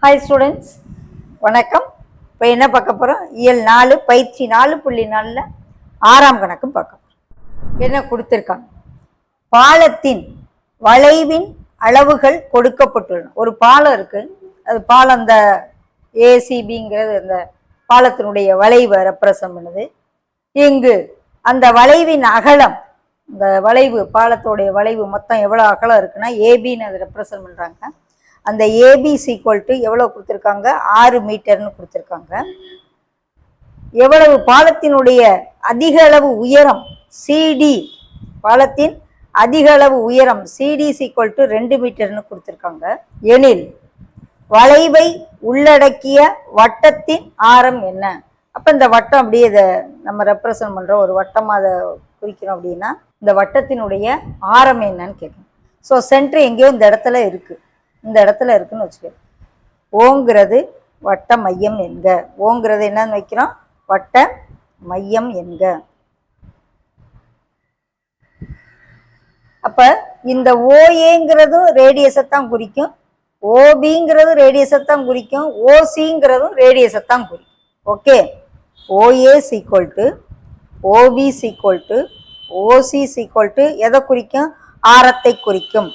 Hi students, வணக்கம். இப்போ என்ன பார்க்க போகிறோம்? இயல் 4 பயிற்சி 4.4 ஆறாம் கணக்கு பார்க்க போகிறோம். என்ன கொடுத்துருக்காங்க? பாலத்தின் வளைவின் அளவுகள் கொடுக்கப்பட்டுள்ளன. ஒரு பாலம் இருக்கு, அது பாலம் அந்த ஏசிபிங்கிறது அந்த பாலத்தினுடைய வளைவை ரெப்ரசன்ட் பண்ணுது. இங்கு அந்த வளைவின் அகலம், இந்த வளைவு பாலத்தோடைய வளைவு மொத்தம் எவ்வளோ அகலம் இருக்குன்னா ஏபின்னு அதை ரெப்ரசன்ட் பண்ணுறாங்க. அந்த ஏபி ஈக்குவல் டு எவ்வளோ கொடுத்துருக்காங்க? 6 மீட்டர்னு கொடுத்துருக்காங்க. எவ்வளவு பாலத்தினுடைய அதிக அளவு உயரம் சிடி, பாலத்தின் அதிக அளவு உயரம் சிடி ஈக்குவல் டு 2 மீட்டர்னு கொடுத்துருக்காங்க. எனில் வளைவை உள்ளடக்கிய வட்டத்தின் ஆரம் என்ன? அப்போ இந்த வட்டம் அப்படியே இதை நம்ம ரெப்ரசன்ட் பண்ணுறோம், ஒரு வட்டமாக அதை குறிக்கிறோம் அப்படின்னா இந்த வட்டத்தினுடைய ஆரம் என்னன்னு கேட்கணும். ஸோ சென்டர் எங்கேயோ இந்த இடத்துல இருக்குது, இந்த இடத்துல இருக்குன்னு வச்சுக்கோ. ஓங்கிறது வட்ட மையம் என்க. ஓங்கிறது என்னன்னு வைக்கிறோம்? வட்ட மையம் என்க. அப்ப இந்த ஓஏங்கிறதும் ரேடியஸைத்தான் குறிக்கும், ஓபிங்கிறதும் ரேடியஸைத்தான் குறிக்கும், ஓசிங்கிறதும் ரேடியஸைத்தான் குறிக்கும். Okay, OA equal to OB equal to OC equal to எதை குறிக்கும்? ஆரத்தை குறிக்கும்.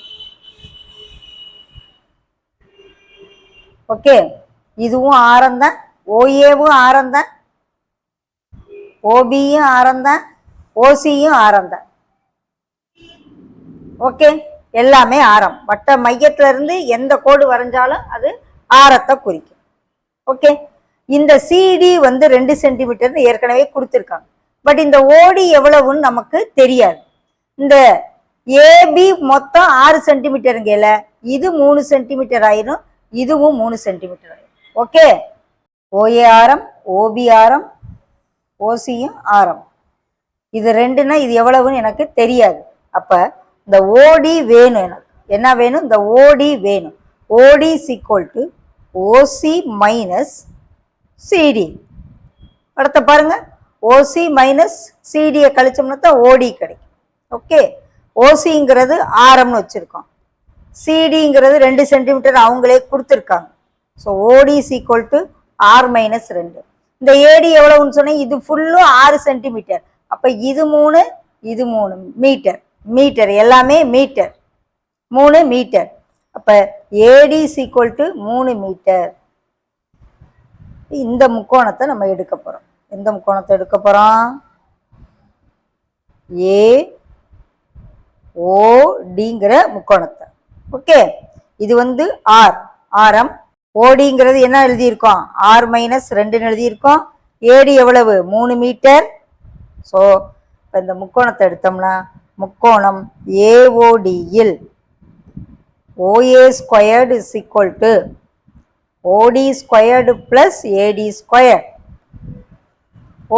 ஓகே, இதுவும் ஆரம்தான், ஓஏவும் ஆரம்தான், ஓபியும் ஆரம்தான், ஓசியும் ஆரம்தான். ஓகே, எல்லாமே ஆரம். வட்ட மையத்துல இருந்து எந்த கோடு வரைஞ்சாலும் அது ஆரத்தை குறிக்கும். ஓகே, இந்த சிடி 2 சென்டிமீட்டர்னு ஏற்கனவே கொடுத்துருக்காங்க. பட் இந்த ஓடி எவ்வளவுன்னு நமக்கு தெரியாது. இந்த ஏபி மொத்தம் 6 சென்டிமீட்டருங்கல, இது 3 சென்டிமீட்டர் ஆயிரும், இதுவும் 3 சென்டிமீட்டர் ஆயிரும். ஓகே, ஓஏ ஆரம், ஓபி ஆரம், ஓசியும் ஆரம். இது ரெண்டுன்னா இது எவ்வளவுன்னு எனக்கு தெரியாது. அப்ப இந்த ஓடி வேணும், எனக்கு என்ன வேணும்? இந்த ஓடி வேணும். OD equal to OC minus CD. அடுத்த பாருங்க, ஓசி மைனஸ் சிடியை கழிச்சோம்னா தான் ஓடி கிடைக்கும். ஓகே, ஓசிங்கிறது ஆரம்னு வச்சிருக்கோம், சிடிங்கிறது 2 சென்டிமீட்டர் அவங்களே கொடுத்துருக்காங்க. ஸோ ஓடி ஈக்குவல் டு ஆர் மைனஸ் 2. இந்த ஏடி எவ்வளவுன்னு சொன்னேன்? இது ஃபுல்லும் 6 சென்டிமீட்டர். அப்போ இது 3, இது 3 மீட்டர். மீட்டர் எல்லாமே மீட்டர், 3 மீட்டர். அப்போ ஏடி ஈக்குவல் டு 3 மீட்டர். இந்த முக்கோணத்தை நம்ம எடுக்க போகிறோம். எந்த முக்கோணத்தை எடுக்க போகிறோம்? ஏஓடிங்கிற முக்கோணத்தை. ஓகே, இது ஆர் ஆரம். ஓடிங்கிறது என்ன எழுதியிருக்கோம்? ஆர் மைனஸ் 2ன்னு எழுதியிருக்கோம். ஏடி எவ்வளவு? 3 மீட்டர். ஸோ இப்போ இந்த முக்கோணத்தை எடுத்தோம்னா முக்கோணம் ஏஓடியில் OA squared is equal to OD squared plus AD square.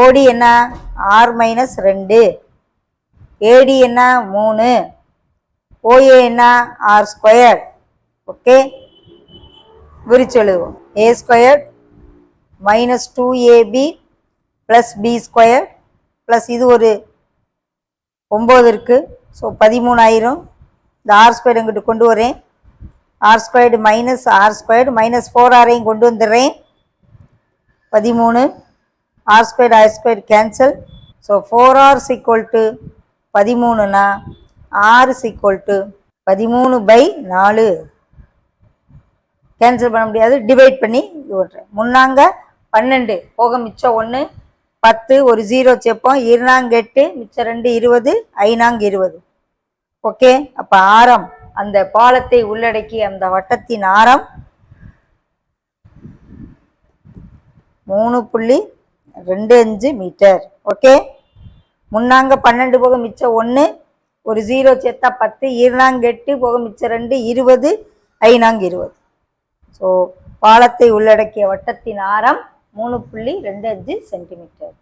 OD என்ன? ஆர் மைனஸ் 2, ஏடி என்ன? 3, ஓஏ என்ன? R square. ஓகே, விரிச்சு எழுதுவோம். ஏ ஸ்கொயர் மைனஸ் 2ஏபி பிளஸ் பி ஸ்கொயர் பிளஸ் இது ஒரு 9 இருக்கு, ஸோ 13 ஆயிரும். இந்த ஆர் ஸ்கொயர் எங்கிட்ட கொண்டு வரேன். R squared minus R squared minus 4ஆரையும் கொண்டு வந்துடுறேன். 13. R squared R squared cancel. So 4r equal to 13னா ஆர் ஈக்குவல் டு 13/4. கேன்சல் பண்ண முடியாது, டிவைட் பண்ணி இது பண்ணுறேன். முன்னாங்க 12 போக மிச்சம் 1, 10 ஒரு 0 சேர்ப்போம், 2 8 மிச்சம் 2 20, 5 20. ஓகே, அப்போ ஆரம், அந்த பாலத்தை உள்ளடக்கிய அந்த வட்டத்தின் ஆரம் 3.25 மீட்டர். ஓகே, முன்னாங்க 12 போக மிச்சம் 1, ஒரு 0 சேர்த்தா 10, 2 8 போக மிச்சம் 2 20, 5 20. ஸோ பாலத்தை உள்ளடக்கிய வட்டத்தின் ஆரம் 3.25 சென்டிமீட்டர்.